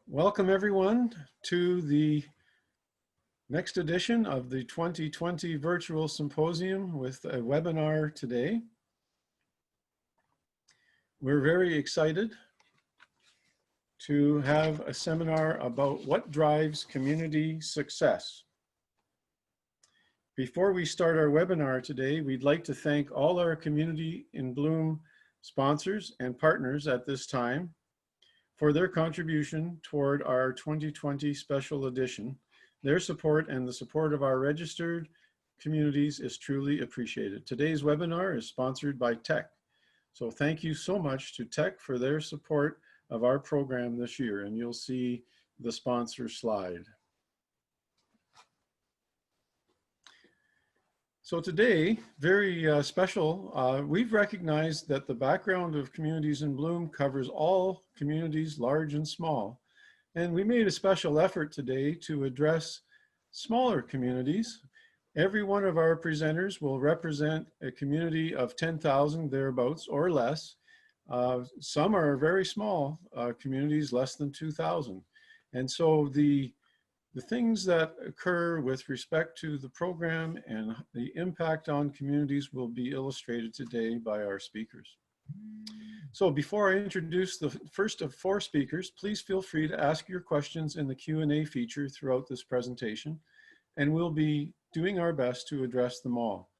Welcome everyone to the next edition of the 2020 Virtual Symposium with a webinar today. We're very excited to have a seminar about what drives community success. Before we start our webinar today, we'd like to thank all our Community in Bloom sponsors and partners at this time for their contribution toward our 2020 special edition. Their support and the support of our registered communities is truly appreciated. Today's webinar is sponsored by Tech. So thank you so much to Tech for their support of our program this year, and you'll see the sponsor slide. So today, very special, we've recognized that the background of Communities in Bloom covers all communities, large and small. And we made a special effort today to address smaller communities. Every one of our presenters will represent a community of 10,000 thereabouts or less. Some are very small communities, less than 2,000. And so the things that occur with respect to the program and the impact on communities will be illustrated today by our speakers. So before I introduce the first of 4 speakers, please feel free to ask your questions in the Q&A feature throughout this presentation, and we'll be doing our best to address them all.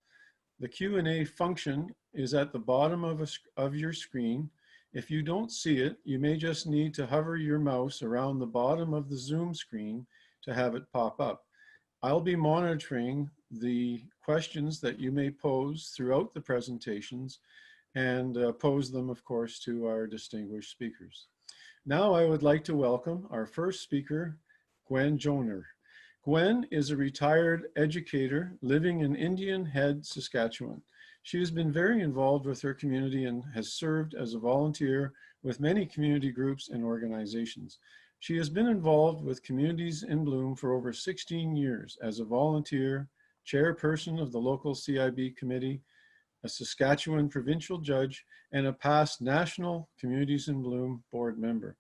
The Q&A function is at the bottom of your screen. If you don't see it, you may just need to hover your mouse around the bottom of the Zoom screen to have it pop up. I'll be monitoring the questions that you may pose throughout the presentations and pose them, of course, to our distinguished speakers. Now I would like to welcome our first speaker, Gwen Joner. Gwen is a retired educator living in Indian Head, Saskatchewan. She has been very involved with her community and has served as a volunteer with many community groups and organizations. She has been involved with Communities in Bloom for over 16 years as a volunteer, chairperson of the local CIB committee, a Saskatchewan provincial judge, and a past national Communities in Bloom board member.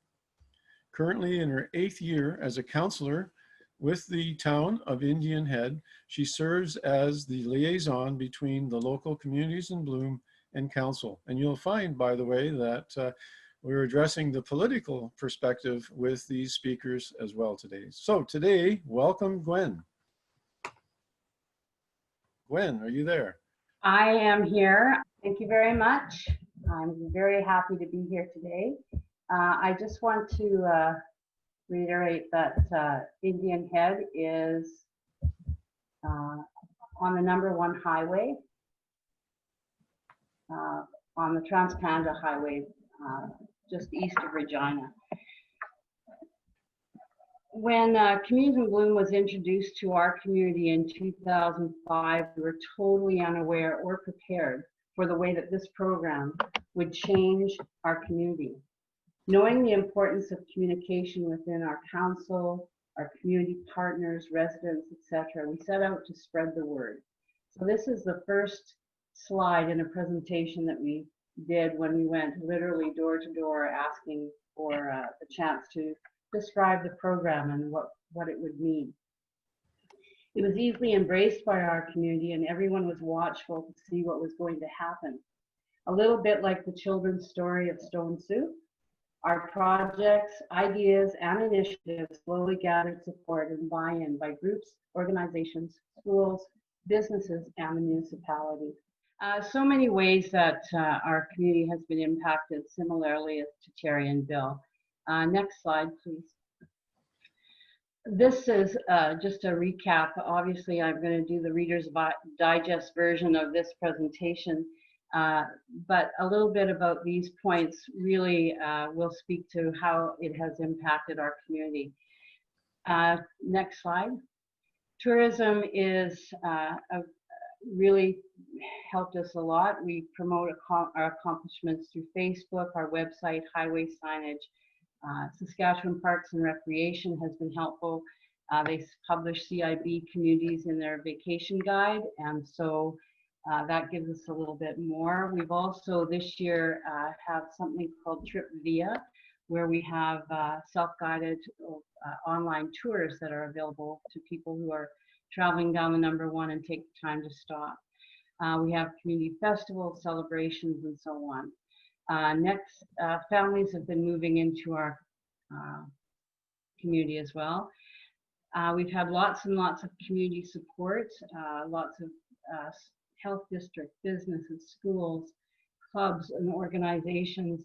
Currently in her 8th year as a councillor with the town of Indian Head, she serves as the liaison between the local Communities in Bloom and council. And you'll find, by the way, that we're addressing the political perspective with these speakers as well today. So today, welcome Gwen. Gwen, are you there? I am here. Thank you very much. I'm very happy to be here today. I just want to reiterate that Indian Head is on the #1 highway, on the Trans-Canada Highway, just east of Regina. When Communities in Bloom was introduced to our community in 2005, we were totally unaware or prepared for the way that this program would change our community. Knowing the importance of communication within our council, our community partners, residents, etc., we set out to spread the word. So this is the first slide in a presentation that we did when we went literally door to door asking for the chance to describe the program and what it would mean. It was easily embraced by our community and everyone was watchful to see what was going to happen. A little bit like the children's story of Stone Soup, our projects, ideas, and initiatives slowly gathered support and buy-in by groups, organizations, schools, businesses, and the municipality. So many ways that our community has been impacted similarly to Teri and Bill. Next slide, please. This is just a recap. Obviously, I'm going to do the Reader's Digest version of this presentation, but a little bit about these points really will speak to how it has impacted our community. Next slide. Tourism is really helped us a lot. We promote our accomplishments through Facebook, our website, highway signage. Saskatchewan Parks and Recreation has been helpful. They publish CIB communities in their vacation guide, and so that gives us a little bit more. We've also this year have something called Trip Via, where we have self-guided online tours that are available to people who are traveling down the number one and take the time to stop. We have community festivals, celebrations, and so on. Next, families have been moving into our community as well. We've had lots and lots of community support, lots of health district, businesses, schools, clubs, and organizations.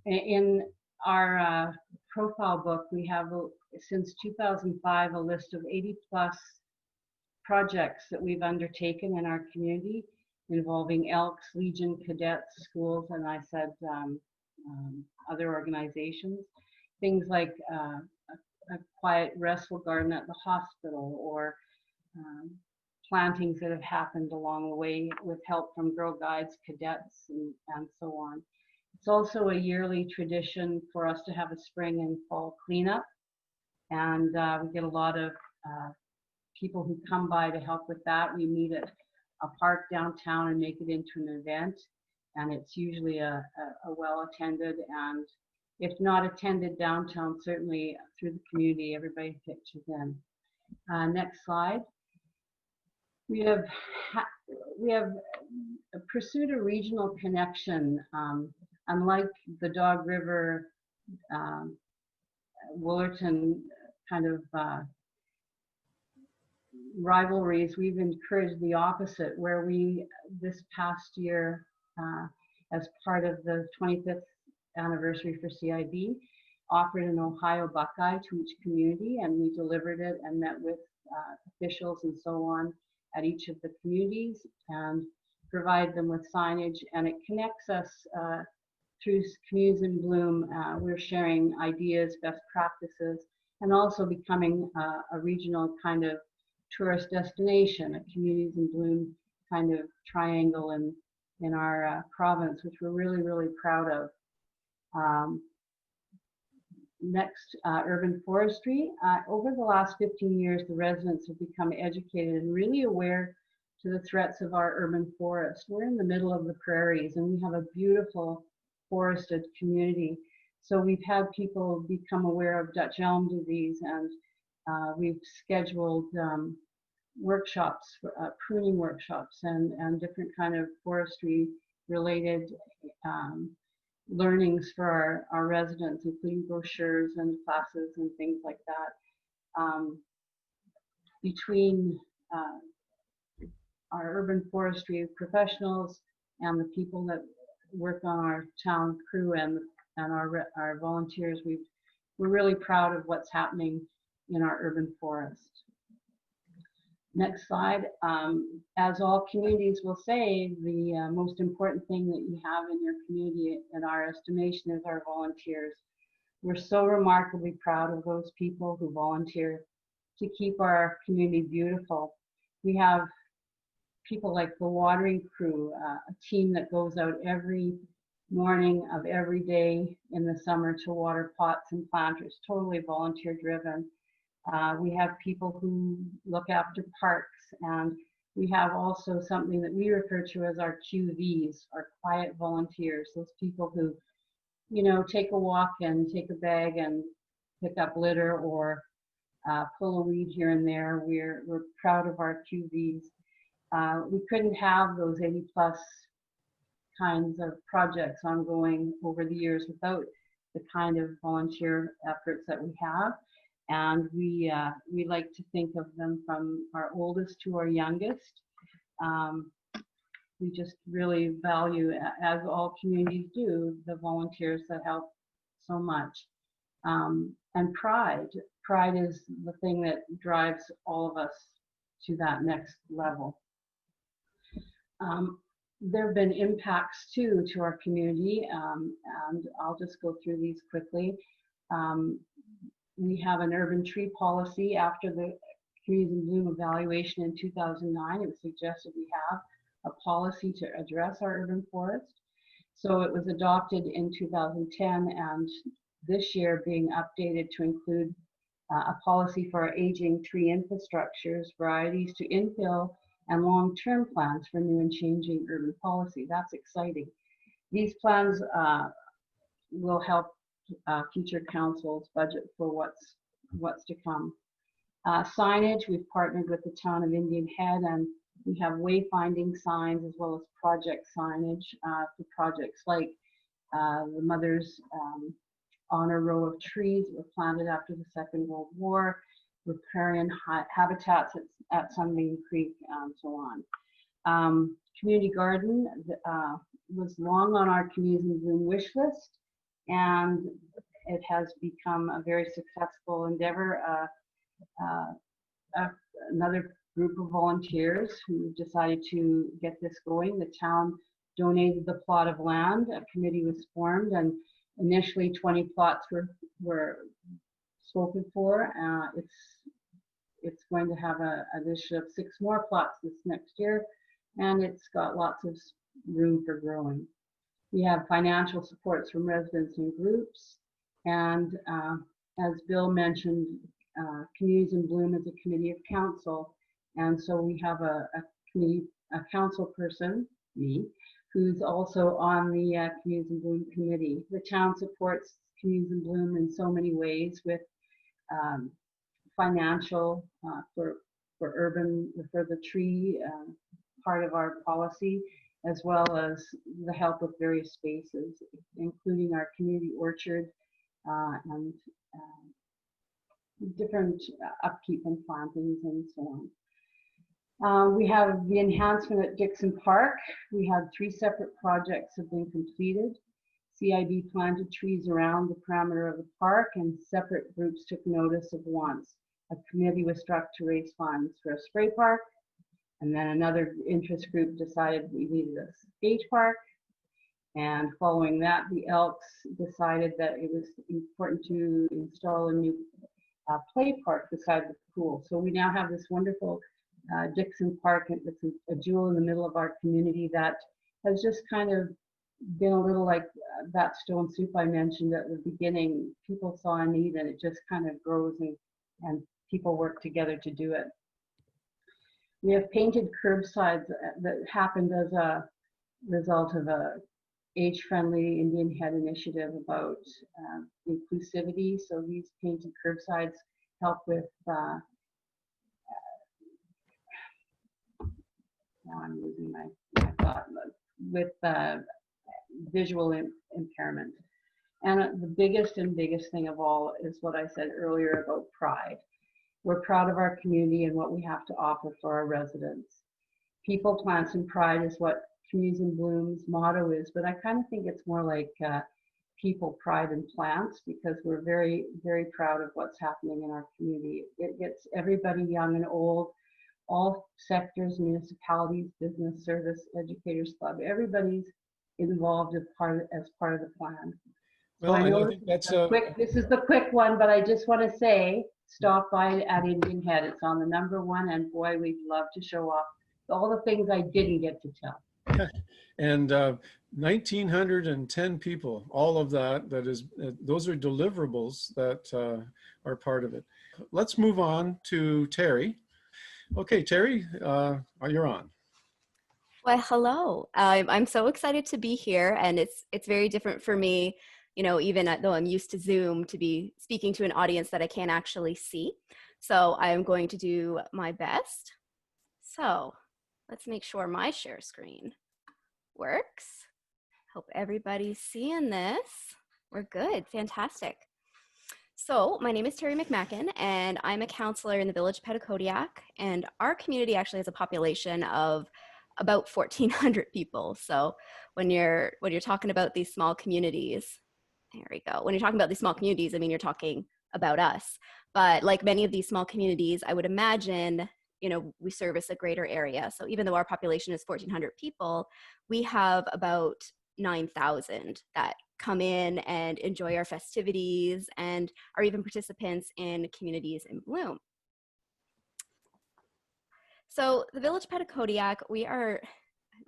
In our profile book, we have, since 2005, a list of 80+ projects that we've undertaken in our community involving Elks, Legion, cadets, schools, and I said other organizations. Things like a quiet, restful garden at the hospital, or plantings that have happened along the way with help from Girl Guides, cadets, and so on. It's also a yearly tradition for us to have a spring and fall cleanup, and we get a lot of people who come by to help with that. We meet at a park downtown and make it into an event, and it's usually a well-attended, and if not attended downtown, certainly through the community, everybody pitches in. Next slide. We have pursued a regional connection. Unlike the Dog River, Woolerton kind of rivalries, we've encouraged the opposite, where we, this past year, as part of the 25th anniversary for CIB, offered an Ohio Buckeye to each community, and we delivered it and met with officials and so on at each of the communities and provide them with signage, and it connects us through Communities in Bloom. We're sharing ideas, best practices, and also becoming a regional kind of tourist destination, a Communities in Bloom kind of triangle in our province, which we're really, really proud of. Next, urban forestry. Over the last 15 years, the residents have become educated and really aware to the threats of our urban forest. We're in the middle of the prairies, and we have a beautiful forested community. So we've had people become aware of Dutch elm disease, and we've scheduled workshops, pruning workshops, and different kind of forestry related learnings for our residents, including brochures and classes and things like that. Between our urban forestry professionals and the people that work on our town crew and our volunteers, we're really proud of what's happening in our urban forest. Next slide. As all communities will say, the most important thing that you have in your community, in our estimation, is our volunteers. We're so remarkably proud of those people who volunteer to keep our community beautiful. We have people like the watering crew, a team that goes out every morning of every day in the summer to water pots and planters, totally volunteer driven. We have people who look after parks, and we have also something that we refer to as our QVs, our quiet volunteers, those people who, you know, take a walk and take a bag and pick up litter or pull a weed here and there. We're proud of our QVs. We couldn't have those 80+ kinds of projects ongoing over the years without the kind of volunteer efforts that we have. And we like to think of them from our oldest to our youngest. We just really value, as all communities do, the volunteers that help so much. And pride is the thing that drives all of us to that next level. There have been impacts too to our community, and I'll just go through these quickly. We have an urban tree policy. After the Communities in Bloom evaluation in 2009, it was suggested we have a policy to address our urban forest. So it was adopted in 2010, and this year being updated to include a policy for our aging tree infrastructures, varieties to infill, and long-term plans for new and changing urban policy. That's exciting. These plans will help future council's budget for what's to come. Signage, we've partnered with the town of Indian Head, and we have wayfinding signs as well as project signage for projects like the Mother's Honor row of trees that were planted after the Second World War, riparian habitats at Sunbeam Creek, and so on. Community garden was long on our Communities in Bloom wish list, and it has become a very successful endeavor. Another group of volunteers who decided to get this going. The town donated the plot of land. A committee was formed, and initially 20 plots were spoken for. It's going to have an addition of 6 more plots this next year, and it's got lots of room for growing. We have financial supports from residents and groups, and as Bill mentioned, Communities in Bloom is a committee of council, and so we have a council person, me, who's also on the Communities in Bloom committee. The town supports Communities in Bloom in so many ways, with financial for the tree part of our policy, as well as the help with various spaces, including our community orchard and different upkeep and plantings and so on. We have the enhancement at Dixon Park. We had 3 separate projects have been completed. CIB planted trees around the perimeter of the park, and separate groups took notice of once. A committee was struck to raise funds for a spray park, and then another interest group decided we needed a skate park. And following that, the Elks decided that it was important to install a new play park beside the pool. So we now have this wonderful Dixon Park. It's a jewel in the middle of our community that has just kind of been a little like that stone soup I mentioned at the beginning. People saw a need, and it just kind of grows, and people work together to do it. We have painted curbsides that happened as a result of a age-friendly Indian Head initiative about inclusivity. So these painted curbsides help with, now I'm losing my thought, with visual impairment. And the biggest thing of all is what I said earlier about pride. We're proud of our community and what we have to offer for our residents. People, plants, and pride is what Communities in Bloom's motto is, but I kind of think it's more like people, pride, and plants, because we're very, very proud of what's happening in our community. It gets everybody, young and old, all sectors, municipalities, business, service, educators club, everybody's involved as part of the plan. Well, so I think that's this is the quick one, but I just want to say, stop by at Indian Head. It's on the #1, and boy, we'd love to show off all the things I didn't get to tell. And 1,910 people, all of that is, those are deliverables that are part of it. Let's move on to Teri. Okay, Teri, you're on. Well, hello. I'm so excited to be here, and it's very different for me, you know, even though I'm used to Zoom, to be speaking to an audience that I can't actually see. So I'm going to do my best. So let's make sure my share screen works. Hope everybody's seeing this. We're good. Fantastic. So my name is Teri McMackin, and I'm a counselor in the village of Petticodiac, and our community actually has a population of about 1,400 people. So when you're talking about these small communities, there we go. When you're talking about these small communities, I mean, you're talking about us. But like many of these small communities, I would imagine, you know, we service a greater area. So even though our population is 1,400 people, we have about 9,000 that come in and enjoy our festivities and are even participants in Communities in Bloom. So the village of Petticodiac, we are,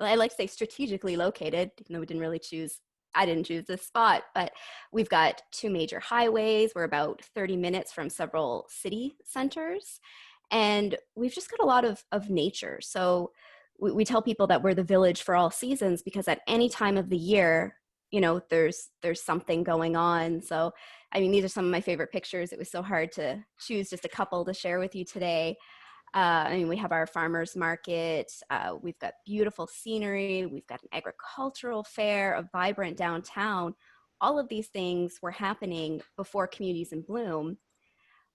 I like to say, strategically located, even though we didn't really choose, I didn't choose this spot, but we've got 2 major highways. We're about 30 minutes from several city centers, and we've just got a lot of nature. So we tell people that we're the village for all seasons, because at any time of the year, there's something going on. So, I mean, these are some of my favorite pictures. It was so hard to choose just a couple to share with you today. I mean, we have our farmers market. We've got beautiful scenery. We've got an agricultural fair, a vibrant downtown. All of these things were happening before Communities in Bloom.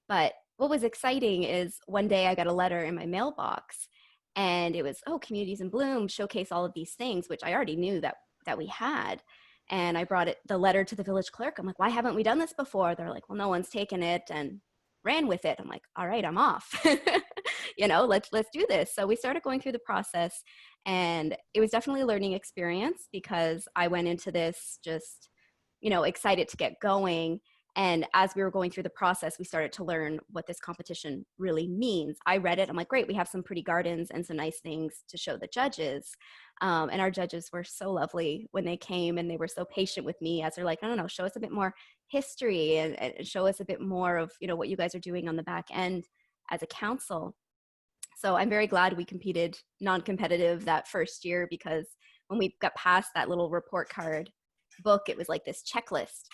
But what was exciting is one day I got a letter in my mailbox, and it was, oh, Communities in Bloom showcase all of these things, which I already knew that we had. And I brought the letter to the village clerk. I'm like, why haven't we done this before? They're like, well, no one's taken it and ran with it. I'm like, all right, I'm off. Let's do this. So we started going through the process, and it was definitely a learning experience because I went into this just, excited to get going. And as we were going through the process, we started to learn what this competition really means. I read it. I'm like, great, we have some pretty gardens and some nice things to show the judges. And our judges were so lovely when they came, and they were so patient with me as they're like, no, show us a bit more history and show us a bit more of, what you guys are doing on the back end as a council. So I'm very glad we competed non-competitive that first year, because when we got past that little report card book, it was like this checklist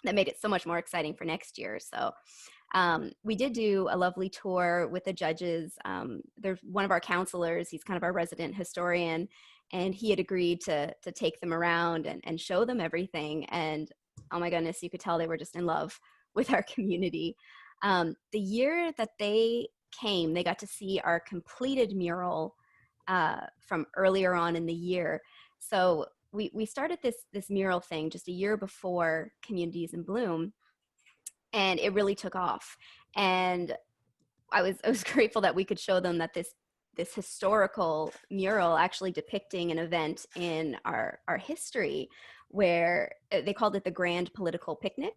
that made it so much more exciting for next year. So we did do a lovely tour with the judges. There's one of our counselors, he's kind of our resident historian, and he had agreed to take them around and show them everything. And oh my goodness, you could tell they were just in love with our community. The year that they came, they got to see our completed mural from earlier on in the year. So we started this mural thing just a year before Communities in Bloom, and it really took off. And I was grateful that we could show them that this historical mural actually depicting an event in our history, where they called it the Grand Political Picnic.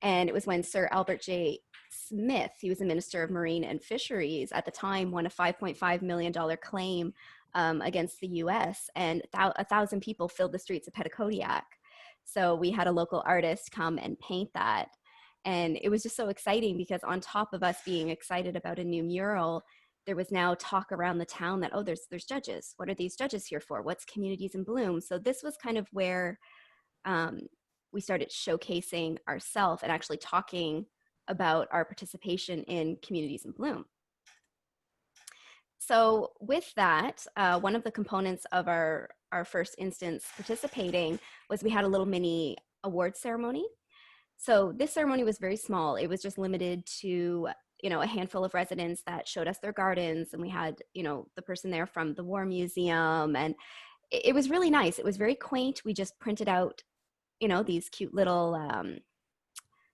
And it was when Sir Albert J. Smith, he was a minister of Marine and Fisheries at the time, won a $5.5 million claim against the US, and 1,000 people filled the streets of Petticodiac. So we had a local artist come and paint that. And it was just so exciting because on top of us being excited about a new mural, there was now talk around the town that, oh, there's judges. What are these judges here for? What's Communities in Bloom? So this was kind of where we started showcasing ourselves and actually talking about our participation in Communities in Bloom. So with that, one of the components of our first instance participating was we had a little mini award ceremony. So this ceremony was very small. It was just limited to, a handful of residents that showed us their gardens. And we had, the person there from the War Museum. And it was really nice. It was very quaint. We just printed out, these cute little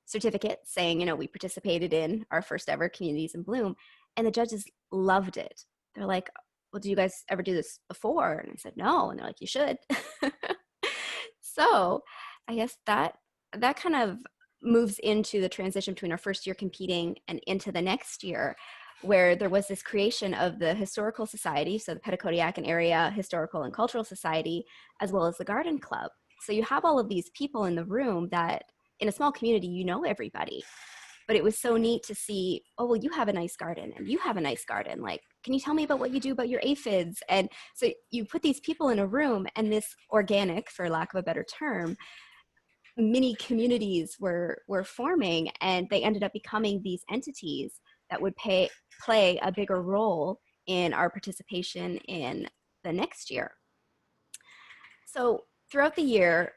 certificates saying, we participated in our first ever Communities in Bloom. And the judges loved it. They're like, well, do you guys ever do this before? And I said, no. And they're like, you should. So I guess that kind of moves into the transition between our first year competing and into the next year, where there was this creation of the Historical Society, so the Petticodiac and Area Historical and Cultural Society, as well as the Garden Club. So you have all of these people in the room that in a small community, everybody. But it was so neat to see, oh, well, you have a nice garden and you have a nice garden. Like, can you tell me about what you do about your aphids? And so you put these people in a room, and this organic, for lack of a better term, mini communities were forming, and they ended up becoming these entities that would play a bigger role in our participation in the next year. So throughout the year,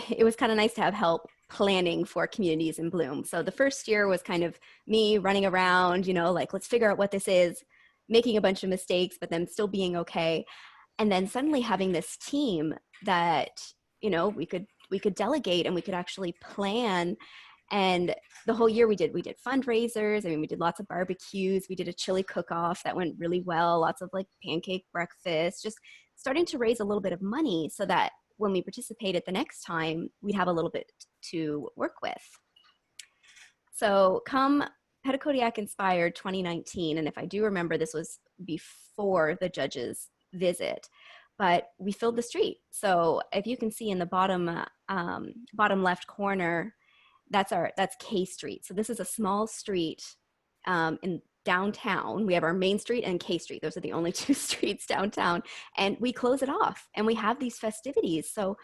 it was kind of nice to have help planning for Communities in Bloom. So the first year was kind of me running around, like, let's figure out what this is, making a bunch of mistakes, but then still being okay. And then suddenly having this team that, we could delegate and we could actually plan. And the whole year we did fundraisers. I mean, we did lots of barbecues. We did a chili cook-off that went really well. Lots of like pancake breakfast, just starting to raise a little bit of money so that when we participated the next time, we'd have a little bit to work with. So come Petticodiac Inspired 2019, and if I do remember, this was before the judges' visit, but we filled the street. So if you can see in the bottom left corner, that's K Street. So this is a small street in downtown. We have our main street and K Street. Those are the only two streets downtown. And we close it off and we have these festivities. So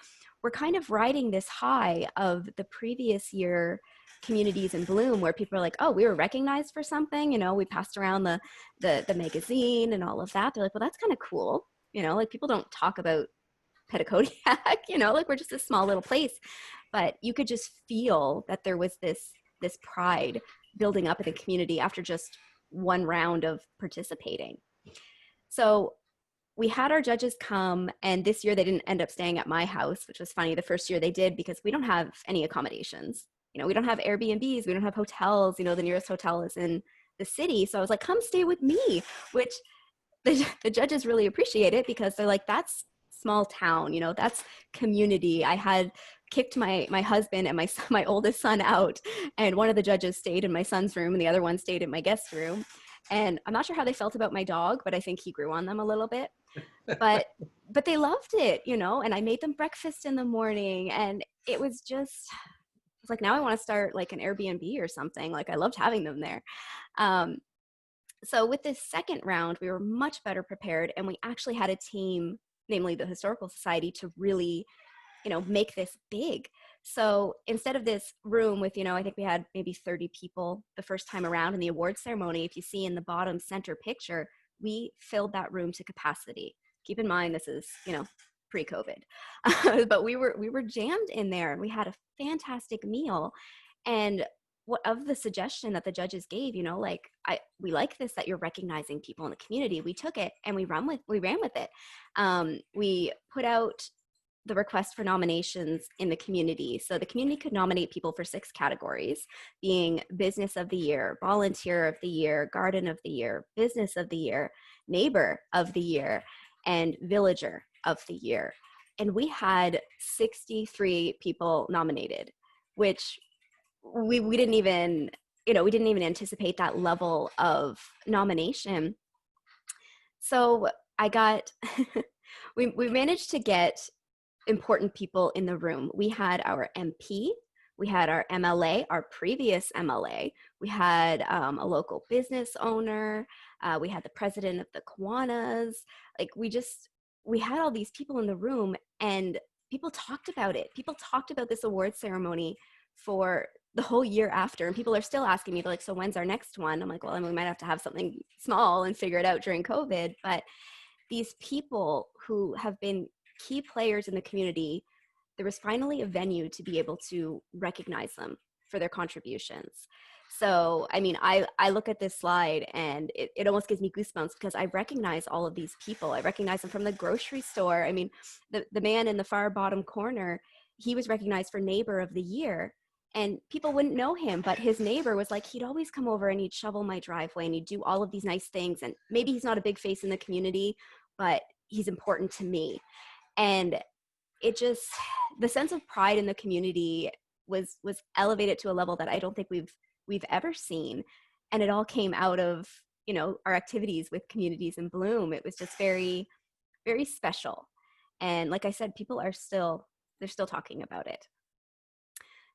we're kind of riding this high of the previous year communities in bloom, where people are like, oh, we were recognized for something, you know, we passed around the magazine and all of that. They're like, well, that's kind of cool, you know, like people don't talk about Petticodiac, you know, like we're just a small little place. But you could just feel that there was this pride building up in the community after just one round of participating. So we had our judges come, and this year they didn't end up staying at my house, which was funny. The first year they did, because we don't have any accommodations. You know, we don't have Airbnbs, we don't have hotels. You know, the nearest hotel is in the city. So I was like, come stay with me, which the judges really appreciate it, because they're like, that's small town, you know, that's community. I had kicked my husband and my oldest son out, and one of the judges stayed in my son's room and the other one stayed in my guest room. And I'm not sure how they felt about my dog, but I think he grew on them a little bit. But they loved it, you know, and I made them breakfast in the morning, and it was like, now I want to start like an Airbnb or something. Like, I loved having them there. So with this second round, we were much better prepared, and we actually had a team, namely the Historical Society, to really, you know, make this big. So instead of this room with, you know, I think we had maybe 30 people the first time around in the award ceremony, if you see in the bottom center picture, we filled that room to capacity. Keep in mind, this is, you know, pre-COVID, but we were jammed in there, and we had a fantastic meal. And what of the suggestion that the judges gave, you know, like, we like this, that you're recognizing people in the community. We took it and we ran with it. We put out the request for nominations in the community. So the community could nominate people for 6 categories, being Business of the Year, Volunteer of the Year, Garden of the Year, Business of the Year, Neighbor of the Year, and Villager of the Year. And we had 63 people nominated, which we didn't even, you know, we didn't even anticipate that level of nomination. So I got, we managed to get important people in the room. We had our MP, we had our MLA, our previous MLA, we had a local business owner, we had the president of the Kiwanis. Like, we had all these people in the room, and people talked about it. People talked about this award ceremony for the whole year after, and people are still asking me, like, so when's our next one? I'm like, well, I mean, we might have to have something small and figure it out during COVID. But these people who have been key players in the community, there was finally a venue to be able to recognize them for their contributions. So, I mean, I look at this slide and it almost gives me goosebumps, because I recognize all of these people. I recognize them from the grocery store. I mean, the man in the far bottom corner, he was recognized for Neighbor of the Year. And people wouldn't know him, but his neighbor was like, he'd always come over and he'd shovel my driveway and he'd do all of these nice things. And maybe he's not a big face in the community, but he's important to me. And it just, the sense of pride in the community was elevated to a level that I don't think we've ever seen. And it all came out of, you know, our activities with Communities in Bloom. It was just very, very special. And like I said, people are still talking about it.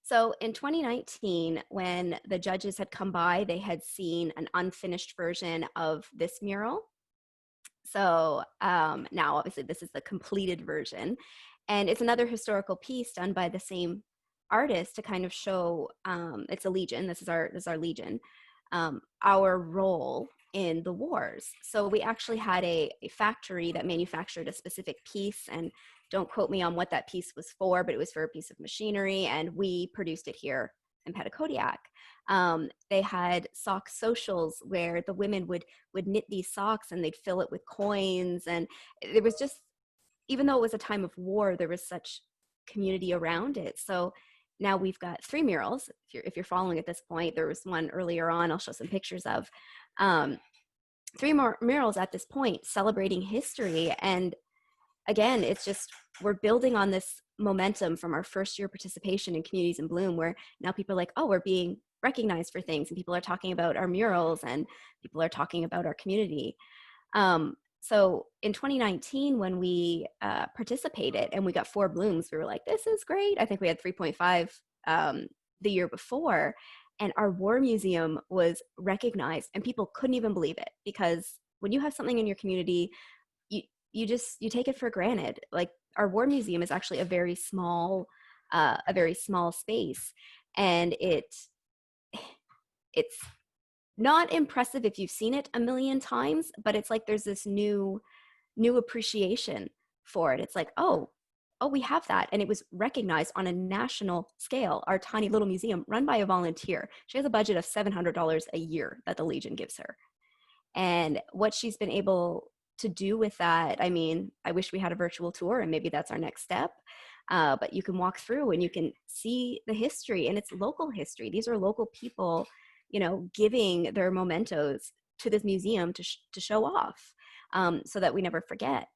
So in 2019, when the judges had come by, they had seen an unfinished version of this mural. So now obviously this is the completed version. And it's another historical piece done by the same artist to kind of show, it's a Legion, this is our Legion, our role in the wars. So we actually had a factory that manufactured a specific piece, and don't quote me on what that piece was for, but it was for a piece of machinery, and we produced it here in Petticodiac. They had sock socials where the women would knit these socks and they'd fill it with coins. And it was just, even though it was a time of war, there was such community around it. So now we've got 3 murals. If you're following at this point, there was one earlier on, I'll show some pictures of. 3 more murals at this point celebrating history. And again, it's just, we're building on this momentum from our first year participation in Communities in Bloom, where now people are like, oh, we're being recognized for things, and people are talking about our murals and people are talking about our community. So in 2019, when we participated and we got 4 blooms, we were like, this is great. I think we had 3.5 the year before, and our war museum was recognized, and people couldn't even believe it, because when you have something in your community, you take it for granted. Like our war museum is actually a very small space, and it's not impressive if you've seen it a million times, but it's like there's this new appreciation for it. It's like, oh, we have that. And it was recognized on a national scale. Our tiny little museum run by a volunteer. She has a budget of $700 a year that the Legion gives her. And what she's been able to do with that, I mean, I wish we had a virtual tour, and maybe that's our next step. But you can walk through and you can see the history, and it's local history. These are local people, giving their mementos to this museum to show off, so that we never forget.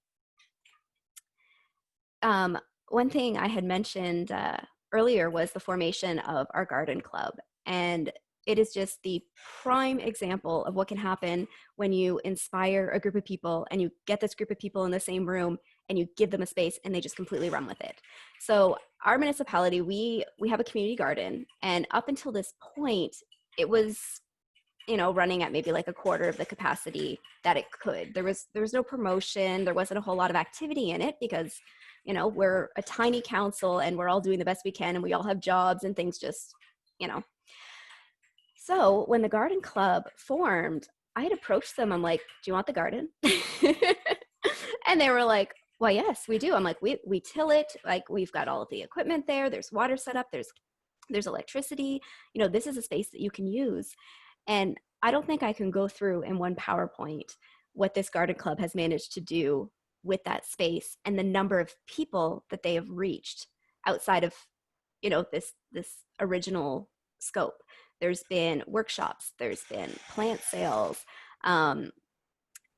One thing I had mentioned earlier was the formation of our garden club. And it is just the prime example of what can happen when you inspire a group of people and you get this group of people in the same room and you give them a space and they just completely run with it. So our municipality, we have a community garden, and up until this point, it was, running at maybe like a quarter of the capacity that it could. There was no promotion. There wasn't a whole lot of activity in it because, we're a tiny council and we're all doing the best we can and we all have jobs and things just, So when the garden club formed, I had approached them. I'm like, do you want the garden? And they were like, well, yes, we do. I'm like, we till it. Like, we've got all of the equipment there. There's water set up. There's electricity. This is a space that you can use. And I don't think I can go through in one PowerPoint what this garden club has managed to do with that space and the number of people that they have reached outside of, this original scope. There's been workshops, there's been plant sales, and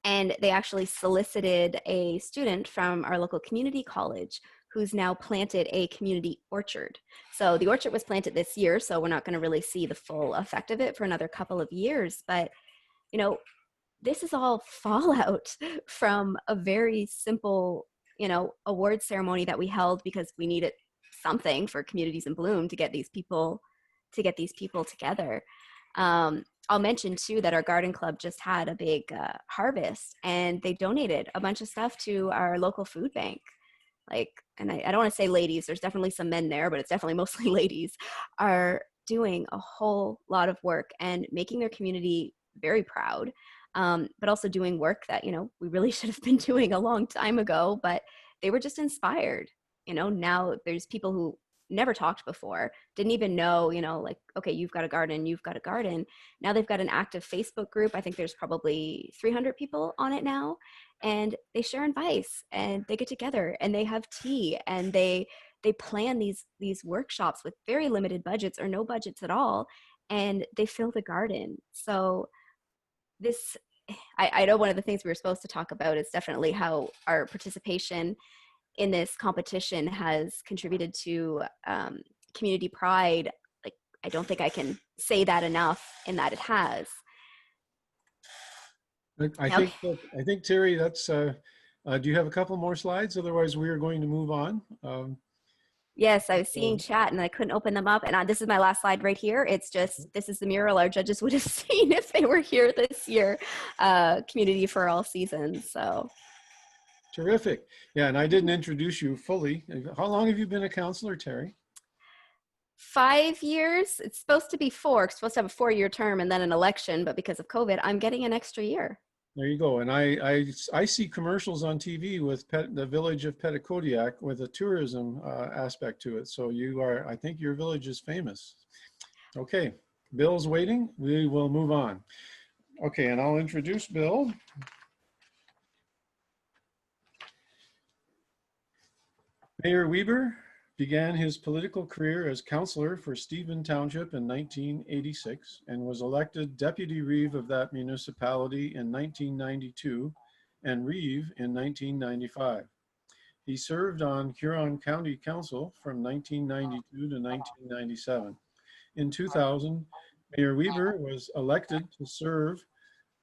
they actually solicited a student from our local community college who's now planted a community orchard. So the orchard was planted this year, so we're not going to really see the full effect of it for another couple of years. But, this is all fallout from a very simple, award ceremony that we held because we needed something for Communities in Bloom to get these people together. I'll mention too that our garden club just had a big harvest, and they donated a bunch of stuff to our local food bank. And I don't want to say ladies, there's definitely some men there, but it's definitely mostly ladies, are doing a whole lot of work and making their community very proud, but also doing work that, we really should have been doing a long time ago, but they were just inspired. Now there's people who never talked before, didn't even know, okay, you've got a garden. Now they've got an active Facebook group. I think there's probably 300 people on it now, and they share advice and they get together and they have tea and they plan these workshops with very limited budgets or no budgets at all, and they fill the garden. So I know one of the things we were supposed to talk about is definitely how our participation in this competition has contributed to community pride. Like, I don't think I can say that enough, in that it has. I think, Teri, that's, do you have a couple more slides? Otherwise, we are going to move on. Yes, I was seeing chat and I couldn't open them up. And this is my last slide right here. It's just, this is the mural our judges would have seen if they were here this year, Community for All Seasons. So. Terrific. Yeah, and I didn't introduce you fully. How long have you been a councillor, Teri? 5 years. It's supposed to be 4. It's supposed to have a 4-year term and then an election, but because of COVID, I'm getting an extra year. There you go. And I see commercials on TV with the village of Petticodiac with a tourism aspect to it. So I think your village is famous. Okay, Bill's waiting. We will move on. Okay, and I'll introduce Bill. Mayor Weber began his political career as councillor for Stephen Township in 1986 and was elected deputy reeve of that municipality in 1992 and reeve in 1995. He served on Huron County Council from 1992 to 1997. In 2000, Mayor Weber was elected to serve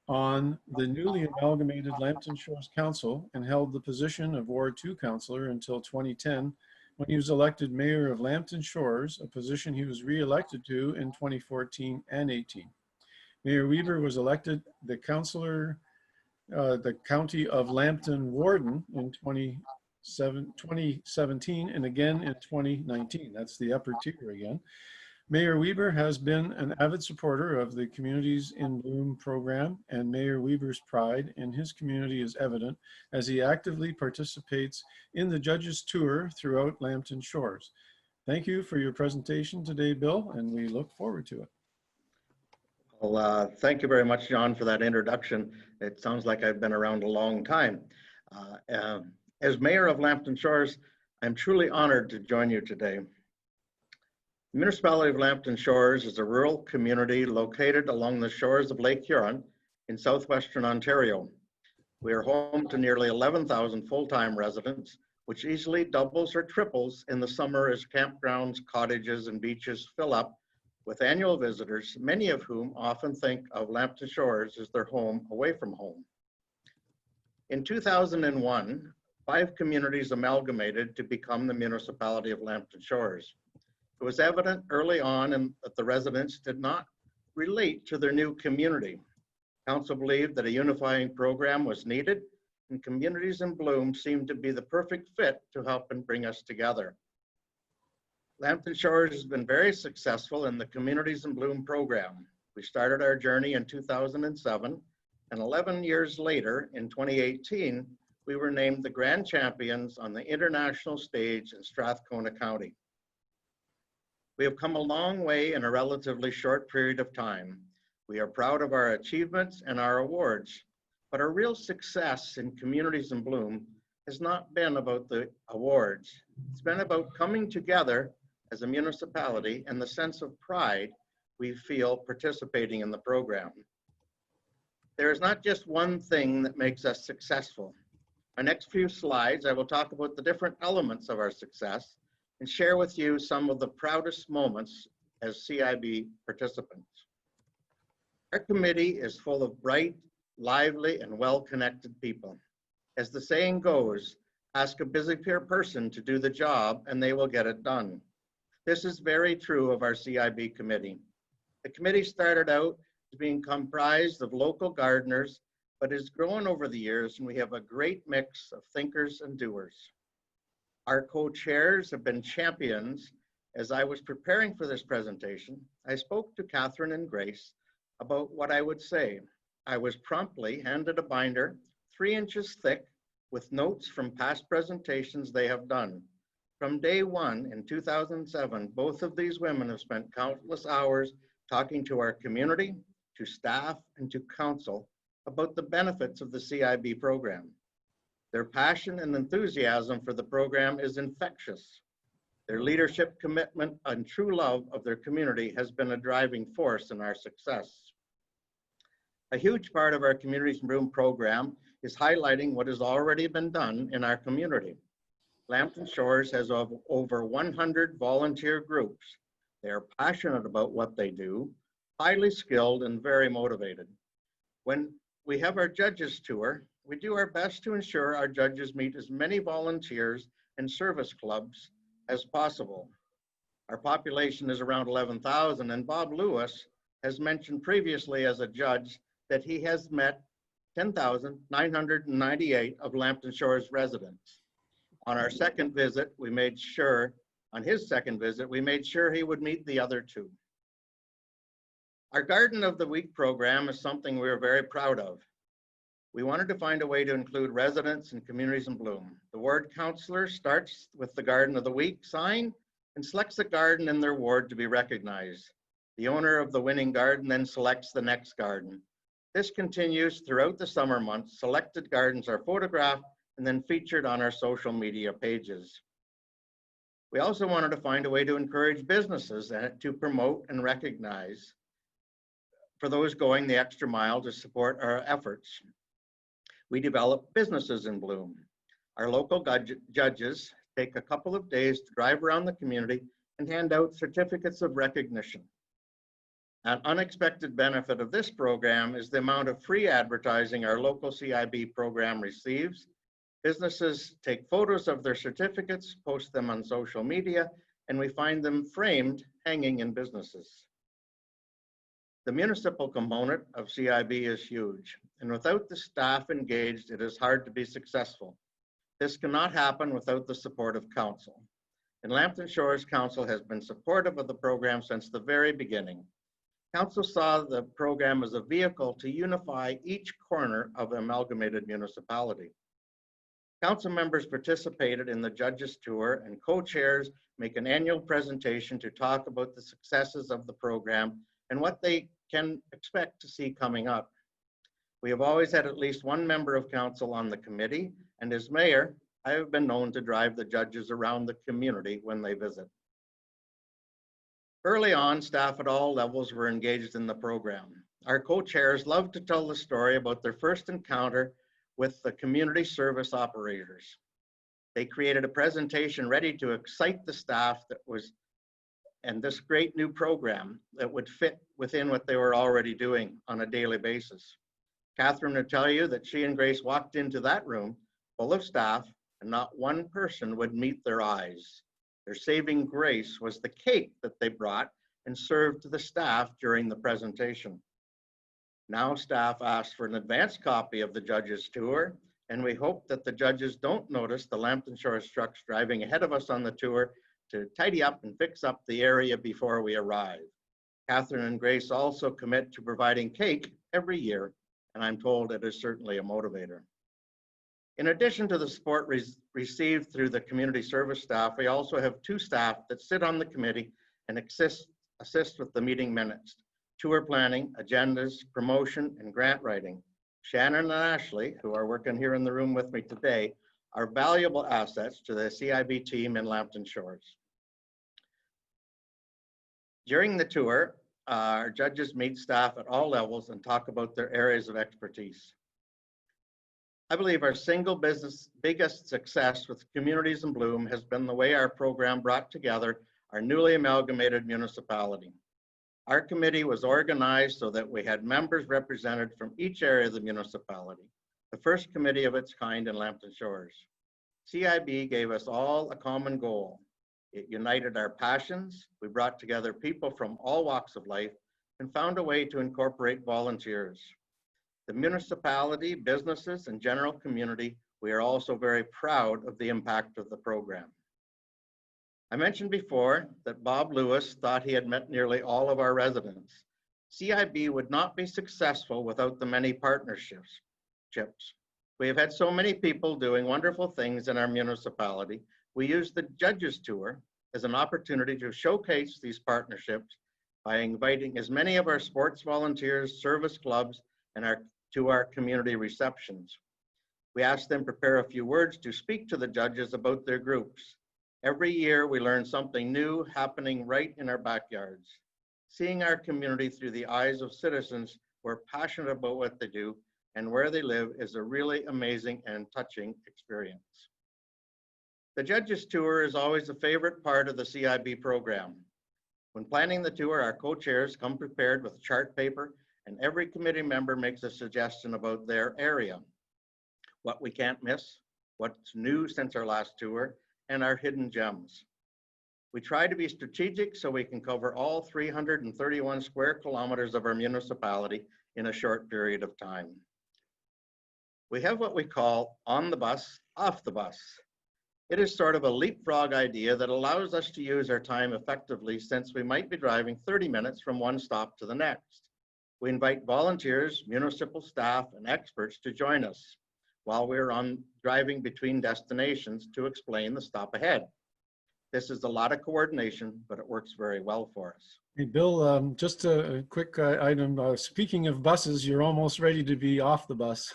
on the newly amalgamated Lambton Shores Council and held the position of Ward 2 councillor until 2010, when he was elected mayor of Lambton Shores, a position he was re-elected to in 2014 and 18. Mayor Weber was elected the councillor the County of Lambton Warden in 2017 and again in 2019. That's the upper tier again. Mayor Weber has been an avid supporter of the Communities in Bloom program, and Mayor Weber's pride in his community is evident as he actively participates in the judges' tour throughout Lambton Shores. Thank you for your presentation today, Bill, and we look forward to it. Well, thank you very much, John, for that introduction. It sounds like I've been around a long time. As Mayor of Lambton Shores, I'm truly honored to join you today. The municipality of Lambton Shores is a rural community located along the shores of Lake Huron in southwestern Ontario. We are home to nearly 11,000 full-time residents, which easily doubles or triples in the summer as campgrounds, cottages, and beaches fill up with annual visitors, many of whom often think of Lambton Shores as their home away from home. In 2001, 5 communities amalgamated to become the municipality of Lambton Shores. It was evident early on that the residents did not relate to their new community. Council believed that a unifying program was needed, and Communities in Bloom seemed to be the perfect fit to help and bring us together. Lambton Shores has been very successful in the Communities in Bloom program. We started our journey in 2007, and 11 years later, in 2018, we were named the grand champions on the international stage in Strathcona County. We have come a long way in a relatively short period of time. We are proud of our achievements and our awards, but our real success in Communities in Bloom has not been about the awards. It's been about coming together as a municipality and the sense of pride we feel participating in the program. There is not just one thing that makes us successful. My next few slides, I will talk about the different elements of our success and share with you some of the proudest moments as CIB participants. Our committee is full of bright, lively, and well-connected people. As the saying goes, ask a busy person to do the job and they will get it done. This is very true of our CIB committee. The committee started out as being comprised of local gardeners, but has grown over the years, and we have a great mix of thinkers and doers. Our co-chairs have been champions. As I was preparing for this presentation, I spoke to Catherine and Grace about what I would say. I was promptly handed a binder 3 inches thick with notes from past presentations they have done. From day one in 2007, both of these women have spent countless hours talking to our community, to staff, and to council about the benefits of the CIB program. Their passion and enthusiasm for the program is infectious. Their leadership, commitment, and true love of their community has been a driving force in our success. A huge part of our Communities in Bloom program is highlighting what has already been done in our community. Lambton Shores has over 100 volunteer groups. They are passionate about what they do, highly skilled, and very motivated. When we have our judges tour, we do our best to ensure our judges meet as many volunteers and service clubs as possible. Our population is around 11,000, and Bob Lewis has mentioned previously as a judge that he has met 10,998 of Lambton Shores residents. On our second visit, we made sure he would meet the other 2. Our Garden of the Week program is something we are very proud of. We wanted to find a way to include residents and Communities in Bloom. The ward councillor starts with the Garden of the Week sign and selects a garden in their ward to be recognized. The owner of the winning garden then selects the next garden. This continues throughout the summer months. Selected gardens are photographed and then featured on our social media pages. We also wanted to find a way to encourage businesses to promote and recognize for those going the extra mile to support our efforts. We develop Businesses in Bloom. Our local judges take a couple of days to drive around the community and hand out certificates of recognition. An unexpected benefit of this program is the amount of free advertising our local CIB program receives. Businesses take photos of their certificates, post them on social media, and we find them framed hanging in businesses. The municipal component of CIB is huge, and without the staff engaged, it is hard to be successful. This cannot happen without the support of council. And Lambton Shores Council has been supportive of the program since the very beginning. Council saw the program as a vehicle to unify each corner of the amalgamated municipality. Council members participated in the judges tour, and co-chairs make an annual presentation to talk about the successes of the program and what they can expect to see coming up. We have always had at least one member of council on the committee, and as mayor, I have been known to drive the judges around the community when they visit. Early on, staff at all levels were engaged in the program. Our co-chairs love to tell the story about their first encounter with the community service operators. They created a presentation ready to excite the staff and this great new program that would fit within what they were already doing on a daily basis. Catherine would tell you that she and Grace walked into that room full of staff and not one person would meet their eyes. Their saving grace was the cake that they brought and served to the staff during the presentation. Now staff asked for an advance copy of the judges tour, and we hope that the judges don't notice the Lambton Shores trucks driving ahead of us on the tour to tidy up and fix up the area before we arrive. Catherine and Grace also commit to providing cake every year, and I'm told it is certainly a motivator. In addition to the support received through the community service staff, we also have two staff that sit on the committee and assist with the meeting minutes, tour planning, agendas, promotion, and grant writing. Shannon and Ashley, who are working here in the room with me today, are valuable assets to the CIB team in Lambton Shores. During the tour, our judges meet staff at all levels and talk about their areas of expertise. I believe our single biggest success with Communities in Bloom has been the way our program brought together our newly amalgamated municipality. Our committee was organized so that we had members represented from each area of the municipality, the first committee of its kind in Lambton Shores. CIB gave us all a common goal. It united our passions. We brought together people from all walks of life and found a way to incorporate volunteers. The municipality, businesses, and general community, we are also very proud of the impact of the program. I mentioned before that Bob Lewis thought he had met nearly all of our residents. CIB would not be successful without the many partnerships. We have had so many people doing wonderful things in our municipality. We use the judges tour as an opportunity to showcase these partnerships by inviting as many of our sports volunteers, service clubs, and to our community receptions. We ask them prepare a few words to speak to the judges about their groups. Every year we learn something new happening right in our backyards. Seeing our community through the eyes of citizens who are passionate about what they do and where they live is a really amazing and touching experience. The judges tour is always a favorite part of the CIB program. When planning the tour, our co-chairs come prepared with chart paper, and every committee member makes a suggestion about their area, what we can't miss, what's new since our last tour, and our hidden gems. We try to be strategic so we can cover all 331 square kilometers of our municipality in a short period of time. We have what we call on the bus, off the bus. It is sort of a leapfrog idea that allows us to use our time effectively since we might be driving 30 minutes from one stop to the next. We invite volunteers, municipal staff, and experts to join us while we're driving between destinations to explain the stop ahead. This is a lot of coordination, but it works very well for us. Hey, Bill, just a quick item. Speaking of buses, you're almost ready to be off the bus.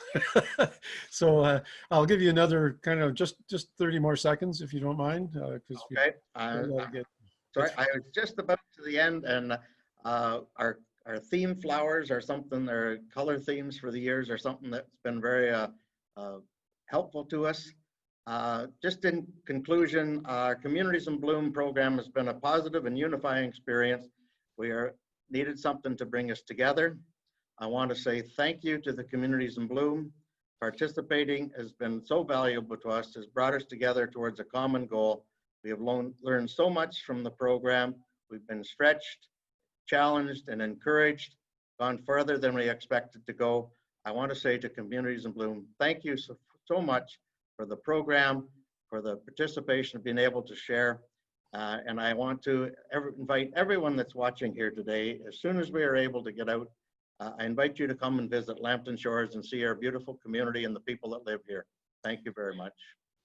So I'll give you another kind of just 30 more seconds, if you don't mind. Okay. Sorry, I was just about to the end, and our theme flowers are something, our color themes for the years are something that's been very helpful to us. Just in conclusion, our Communities in Bloom program has been a positive and unifying experience. We needed something to bring us together. I want to say thank you to the Communities in Bloom. Participating has been so valuable to us, has brought us together towards a common goal. We have learned so much from the program. We've been stretched, challenged, and encouraged. gone further than we expected to go. I want to say to Communities in Bloom, thank you so much for the program, for the participation of being able to share. And I want to invite everyone that's watching here today, as soon as we are able to get out, I invite you to come and visit Lambton Shores and see our beautiful community and the people that live here. Thank you very much.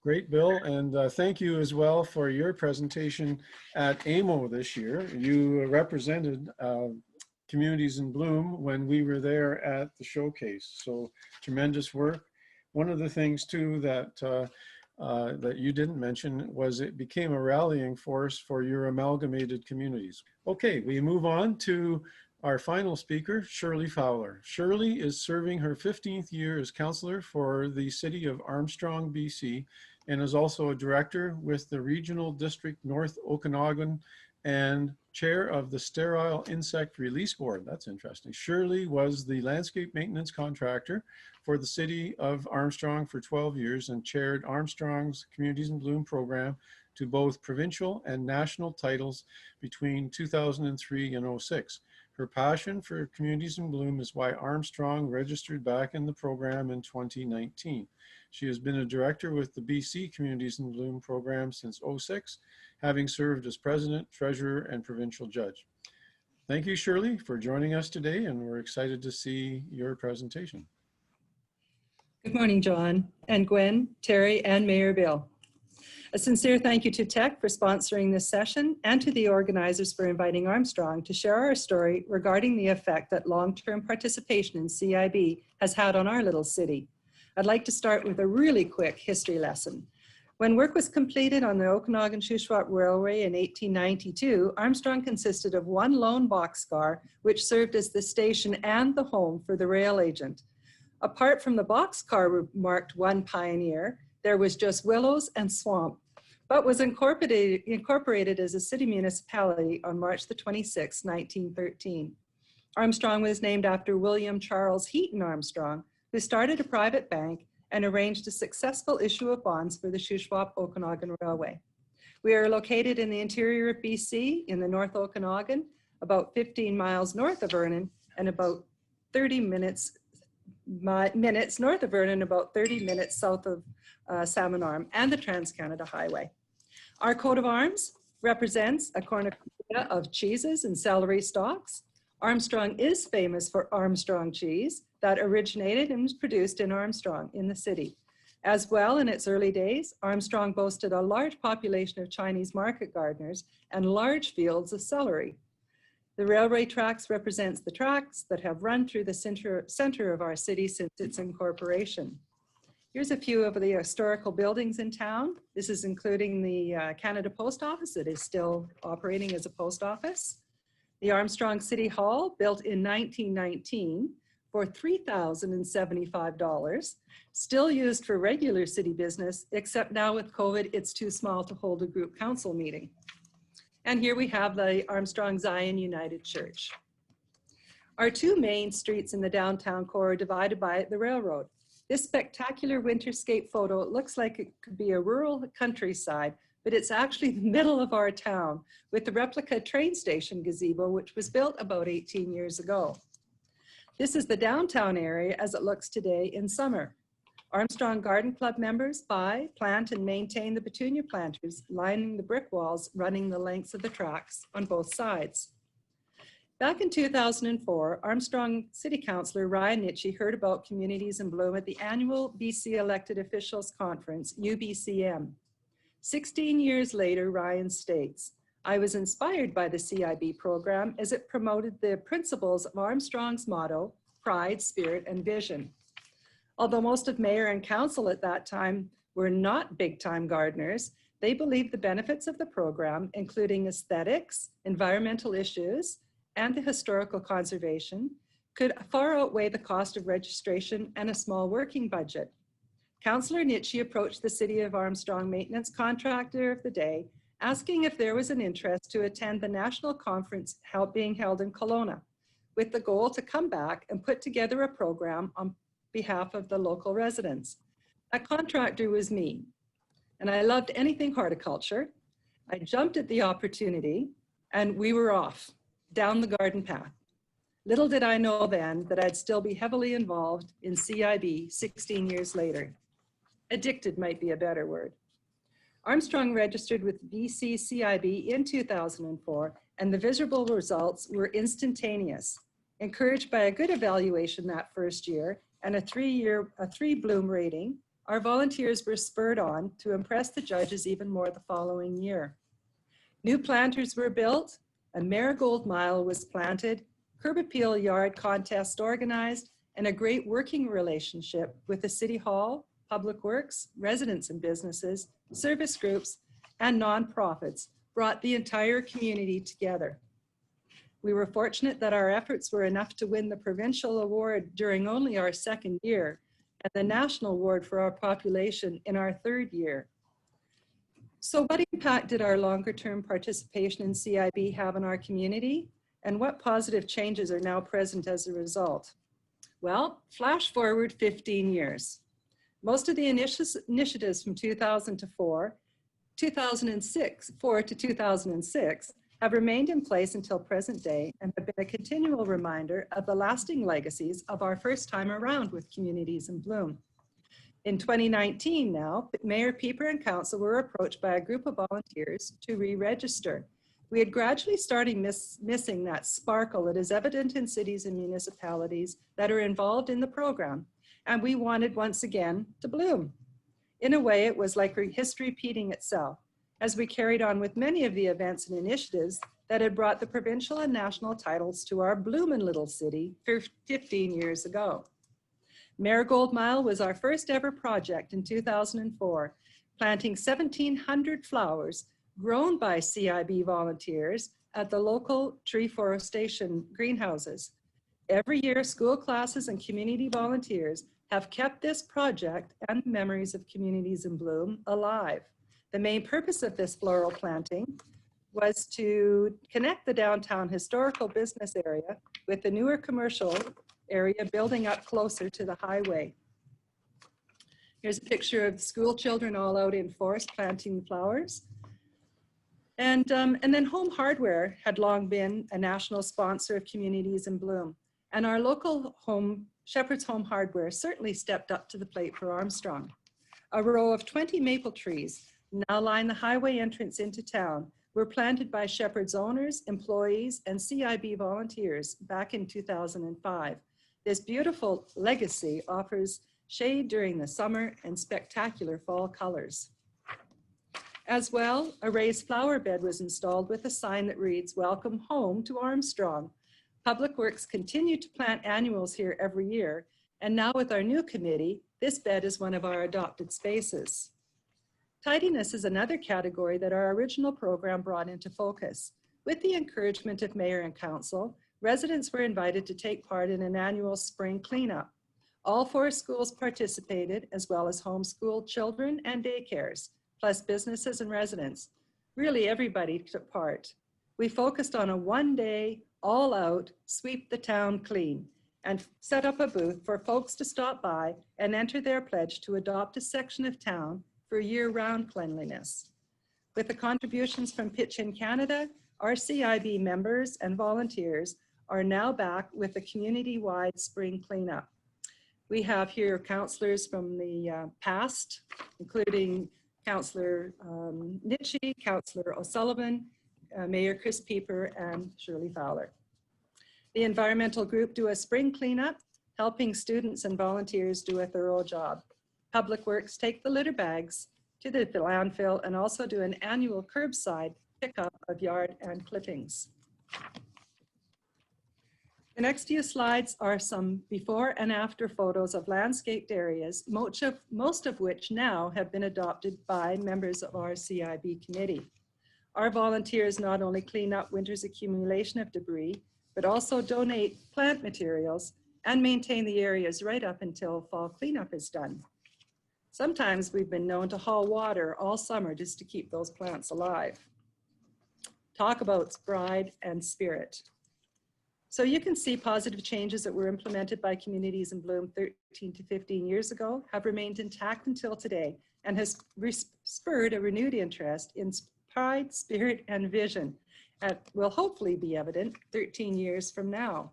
Great, Bill, and thank you as well for your presentation at AMO this year. You represented Communities in Bloom when we were there at the showcase, so tremendous work. One of the things too that that you didn't mention was it became a rallying force for your amalgamated communities. Okay, we move on to our final speaker, Shirley Fowler. Shirley is serving her 15th year as councillor for the city of Armstrong, BC, and is also a director with the Regional District North Okanagan and chair of the Sterile Insect Release Board. That's interesting. Shirley was the landscape maintenance contractor for the city of Armstrong for 12 years and chaired Armstrong's Communities in Bloom program to both provincial and national titles between 2003 and 06. Her passion for Communities in Bloom is why Armstrong registered back in the program in 2019. She has been a director with the BC Communities in Bloom program since 06, having served as president, treasurer, and provincial judge. Thank you, Shirley, for joining us today, and we're excited to see your presentation. Good morning, John and Gwen, Teri, and Mayor Bill. A sincere thank you to Tech for sponsoring this session and to the organizers for inviting Armstrong to share our story regarding the effect that long-term participation in CIB has had on our little city. I'd like to start with a really quick history lesson. When work was completed on the Okanagan-Shuswap Railway in 1892, Armstrong consisted of one lone boxcar, which served as the station and the home for the rail agent. Apart from the boxcar marked one pioneer, there was just willows and swamp, but was incorporated as a city municipality on March the 26th, 1913. Armstrong was named after William Charles Heaton Armstrong, who started a private bank and arranged a successful issue of bonds for the Shuswap-Okanagan Railway. We are located in the interior of BC in the North Okanagan, about 15 miles north of Vernon and about 30 minutes north of Vernon, about 30 minutes south of Salmon Arm and the Trans-Canada Highway. Our coat of arms represents a cornucopia of cheeses and celery stalks. Armstrong is famous for Armstrong cheese that originated and was produced in Armstrong in the city. As well, in its early days, Armstrong boasted a large population of Chinese market gardeners and large fields of celery. The railway tracks represents the tracks that have run through the center of our city since its incorporation. Here's a few of the historical buildings in town. This is including the Canada Post Office that is still operating as a post office. The Armstrong City Hall, built in 1919 for $3,075, still used for regular city business, except now with COVID, it's too small to hold a group council meeting. And here we have the Armstrong Zion United Church. Our two main streets in the downtown core are divided by the railroad. This spectacular winterscape photo looks like it could be a rural countryside, but it's actually the middle of our town with the replica train station gazebo, which was built about 18 years ago. This is the downtown area as it looks today in summer. Armstrong Garden Club members buy, plant, and maintain the petunia planters lining the brick walls running the lengths of the tracks on both sides. Back in 2004, Armstrong City Councillor Ryan Nitchie heard about Communities in Bloom at the annual BC Elected Officials Conference, UBCM. 16 years later, Ryan states, "I was inspired by the CIB program as it promoted the principles of Armstrong's motto, pride, spirit, and vision. Although most of mayor and council at that time were not big-time gardeners, they believed the benefits of the program, including aesthetics, environmental issues, and the historical conservation, could far outweigh the cost of registration and a small working budget. Councillor Nitchie approached the City of Armstrong maintenance contractor of the day, asking if there was an interest to attend the national conference being held in Kelowna, with the goal to come back and put together a program on behalf of the local residents. That contractor was me, and I loved anything horticulture. I jumped at the opportunity, and we were off down the garden path. Little did I know then that I'd still be heavily involved in CIB 16 years later. Addicted might be a better word. Armstrong registered with BC CIB in 2004, and the visible results were instantaneous. Encouraged by a good evaluation that first year and a 3 Bloom rating, our volunteers were spurred on to impress the judges even more the following year. New planters were built, a marigold mile was planted, curb appeal yard contest organized, and a great working relationship with the City Hall, Public Works, residents and businesses, service groups, and nonprofits brought the entire community together. We were fortunate that our efforts were enough to win the provincial award during only our second year and the national award for our population in our third year. So what impact did our longer term participation in CIB have on our community, and what positive changes are now present as a result? Well, flash forward 15 years. Most of the initiatives from 2004 to 2006 have remained in place until present day and have been a continual reminder of the lasting legacies of our first time around with Communities in Bloom. In 2019 now, Mayor Pieper and Council were approached by a group of volunteers to re-register. We had gradually started missing that sparkle that is evident in cities and municipalities that are involved in the program, and we wanted once again to bloom. In a way, it was like history repeating itself, as we carried on with many of the events and initiatives that had brought the provincial and national titles to our bloomin' little city 15 years ago. Marigold Mile was our first ever project in 2004, planting 1,700 flowers grown by CIB volunteers at the local tree forestation greenhouses. Every year, school classes and community volunteers have kept this project and memories of Communities in Bloom alive. The main purpose of this floral planting was to connect the downtown historical business area with the newer commercial area building up closer to the highway. Here's a picture of school children all out in forest planting flowers. And then Home Hardware had long been a national sponsor of Communities in Bloom. And our local Shepherd's Home Hardware certainly stepped up to the plate for Armstrong. A row of 20 maple trees now line the highway entrance into town were planted by Shepherd's owners, employees, and CIB volunteers back in 2005. This beautiful legacy offers shade during the summer and spectacular fall colors. As well, a raised flower bed was installed with a sign that reads, "Welcome home to Armstrong." Public Works continue to plant annuals here every year, and now with our new committee, this bed is one of our adopted spaces. Tidiness is another category that our original program brought into focus. With the encouragement of Mayor and Council, residents were invited to take part in an annual spring cleanup. All 4 schools participated, as well as homeschooled children and daycares, plus businesses and residents. Really, everybody took part. We focused on a one-day, all-out, sweep the town clean, and set up a booth for folks to stop by and enter their pledge to adopt a section of town for year-round cleanliness. With the contributions from Pitch in Canada, our CIB members and volunteers are now back with the community-wide spring cleanup. We have here councillors from the past, including Councillor Nitchie, Councillor O'Sullivan, Mayor Chris Pieper, and Shirley Fowler. The environmental group do a spring cleanup, helping students and volunteers do a thorough job. Public Works take the litter bags to the landfill and also do an annual curbside pickup of yard and clippings. The next few slides are some before and after photos of landscaped areas, most of which now have been adopted by members of our CIB committee. Our volunteers not only clean up winter's accumulation of debris, but also donate plant materials and maintain the areas right up until fall cleanup is done. Sometimes we've been known to haul water all summer just to keep those plants alive. Talk about pride and spirit. So you can see positive changes that were implemented by Communities in Bloom 13 to 15 years ago have remained intact until today and has spurred a renewed interest in pride, spirit, and vision that will hopefully be evident 13 years from now.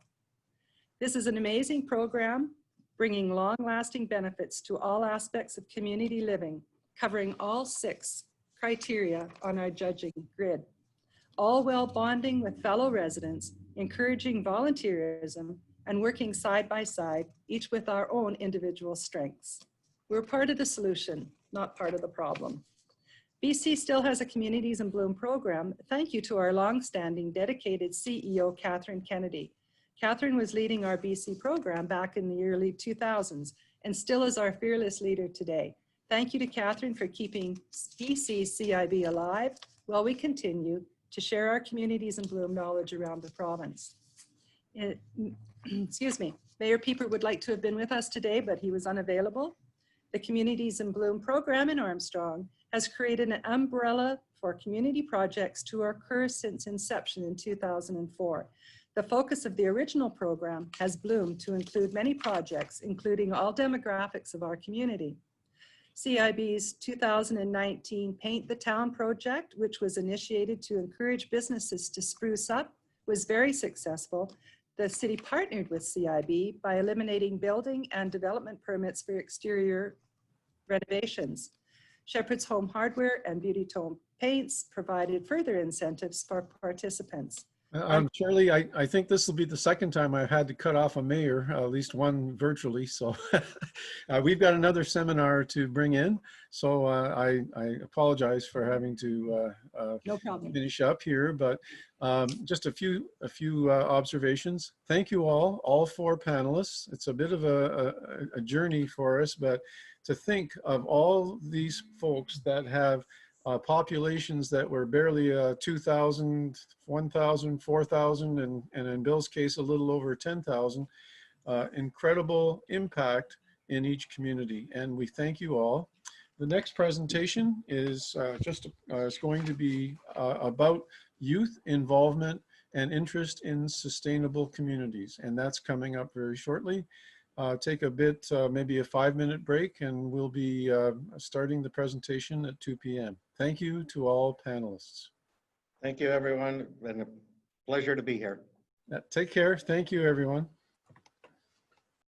This is an amazing program, bringing long-lasting benefits to all aspects of community living, covering all 6 criteria on our judging grid, all while bonding with fellow residents, encouraging volunteerism, and working side by side, each with our own individual strengths. We're part of the solution, not part of the problem. BC still has a Communities in Bloom program. Thank you to our long-standing dedicated CEO, Catherine Kennedy. Catherine was leading our BC program back in the early 2000s and still is our fearless leader today. Thank you to Catherine for keeping BC CIB alive while we continue to share our Communities in Bloom knowledge around the province. Excuse me, Mayor Pieper would like to have been with us today, but he was unavailable. The Communities in Bloom program in Armstrong has created an umbrella for community projects to occur since inception in 2004. The focus of the original program has bloomed to include many projects, including all demographics of our community. CIB's 2019 Paint the Town project, which was initiated to encourage businesses to spruce up, was very successful. The city partnered with CIB by eliminating building and development permits for exterior renovations. Shepherd's Home Hardware and Beauty Tone Paints provided further incentives for participants. Shirley, I think this will be the second time I've had to cut off a mayor, at least one virtually. So we've got another seminar to bring in. So I apologize for having to No problem. finish up here, but just a few observations. Thank you all 4 panelists. It's a bit of a journey for us, but to think of all these folks that have populations that were barely 2,000, 1,000, 4,000, and in Bill's case, a little over 10,000. Incredible impact in each community, and we thank you all. The next presentation is is going to be about youth involvement and interest in sustainable communities, and that's coming up very shortly. Take a bit, maybe a 5-minute break, and we'll be starting the presentation at 2 p.m. Thank you to all panelists. Thank you, everyone. Been a pleasure to be here. Take care. Thank you, everyone.